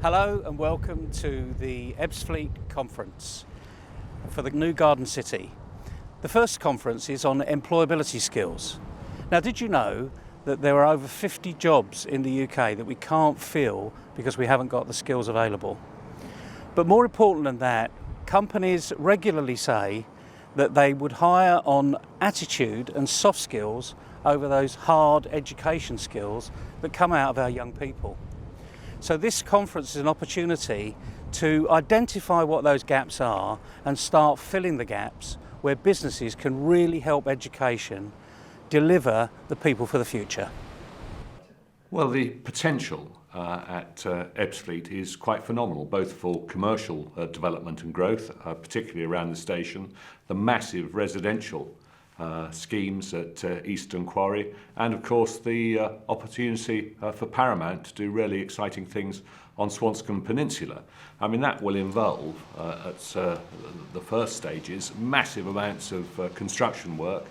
Hello and welcome to the Ebbsfleet Conference for the new Garden City. The first conference is on employability skills. Now, did you know that there are over 50 jobs in the UK that we can't fill because we haven't got the skills available? But more important than that, companies regularly say that they would hire on attitude and soft skills over those hard education skills that come out of our young people. So this conference is an opportunity to identify what those gaps are and start filling the gaps where businesses can really help education deliver the people for the future. Well, the potential at Ebbsfleet is quite phenomenal, both for commercial development and growth, particularly around the station, the massive residential schemes at Eastern Quarry, and of course the opportunity for Paramount to do really exciting things on Swanscombe Peninsula. I mean, that will involve, at the first stages, massive amounts of construction work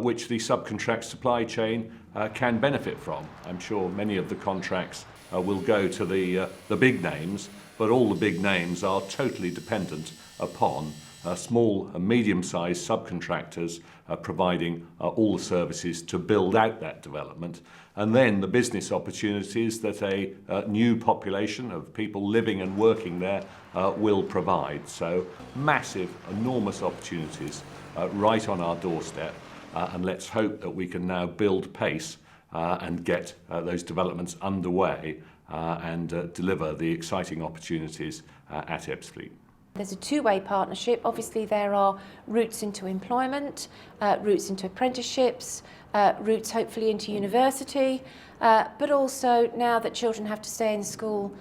which the subcontract supply chain can benefit from. I'm sure many of the contracts will go to the big names, but all the big names are totally dependent upon small and medium-sized subcontractors providing all the services to build out that development, and then the business opportunities that a new population of people living and working there will provide. So massive, enormous opportunities right on our doorstep, and let's hope that we can now build pace and get those developments underway and deliver the exciting opportunities at Ebbsfleet. There's a two-way partnership. Obviously there are routes into employment, routes into apprenticeships, routes hopefully into university, but also now that children have to stay in school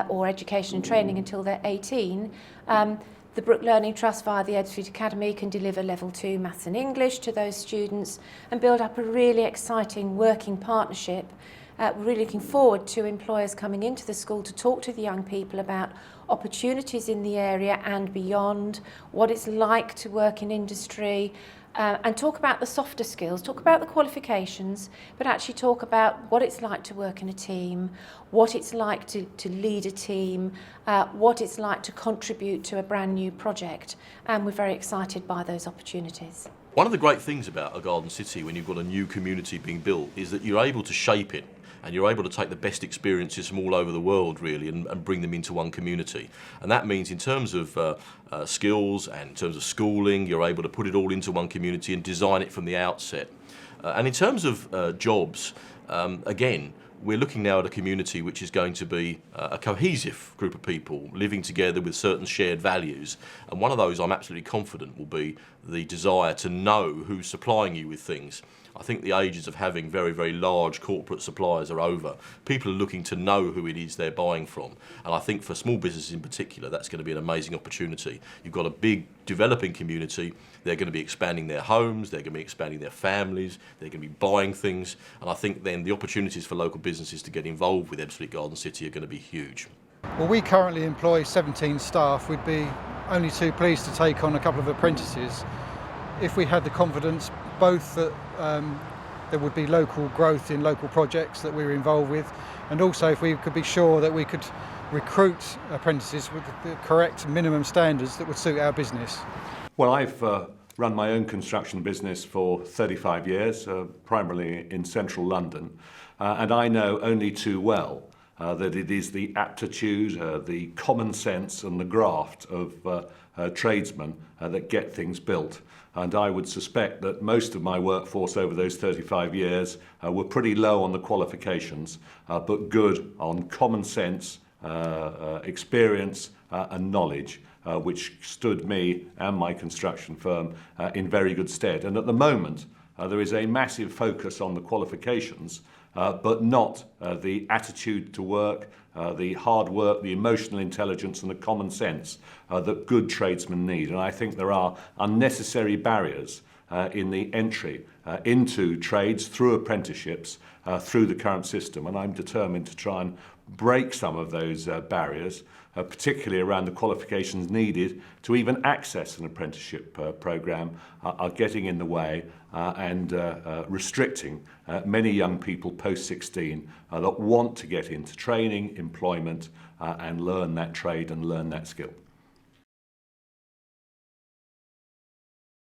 or education and training until they're 18, the Brook Learning Trust via the Ebbsfleet Academy can deliver level 2 maths and English to those students and build up a really exciting working partnership. We're really looking forward to employers coming into the school to talk to the young people about opportunities in the area and beyond, what it's like to work in industry, and talk about the softer skills, talk about the qualifications, but actually talk about what it's like to work in a team, what it's like to lead a team, what it's like to contribute to a brand new project. And we're very excited by those opportunities. One of the great things about a garden city when you've got a new community being built is that you're able to shape it and you're able to take the best experiences from all over the world really and bring them into one community. And that means in terms of skills and in terms of schooling, you're able to put it all into one community and design it from the outset. And in terms of jobs, again, we're looking now at a community which is going to be a cohesive group of people living together with certain shared values. And one of those I'm absolutely confident will be the desire to know who's supplying you with things. I think the ages of having very, very large corporate suppliers are over. People are looking to know who it is they're buying from. And I think for small businesses in particular, that's going to be an amazing opportunity. You've got a big developing community. They're going to be expanding their homes, they're going to be expanding their families, they're going to be buying things. And I think then the opportunities for local businesses to get involved with Ebbsfleet Garden City are going to be huge. Well, we currently employ 17 staff. We'd be only too pleased to take on a couple of apprentices if we had the confidence both that there would be local growth in local projects that we were involved with, and also if we could be sure that we could recruit apprentices with the correct minimum standards that would suit our business. Well, I've run my own construction business for 35 years, primarily in central London, and I know only too well that it is the aptitude, the common sense and the graft of tradesmen that get things built. And I would suspect that most of my workforce over those 35 years were pretty low on the qualifications, but good on common sense, experience and knowledge, which stood me and my construction firm in very good stead. And at the moment, there is a massive focus on the qualifications, but not the attitude to work, the hard work, the emotional intelligence and the common sense that good tradesmen need. And I think there are unnecessary barriers in the entry into trades through apprenticeships through the current system, and I'm determined to try and break some of those barriers, particularly around the qualifications needed to even access an apprenticeship programme are getting in the way and restricting many young people post 16 that want to get into training, employment and learn that trade and learn that skill.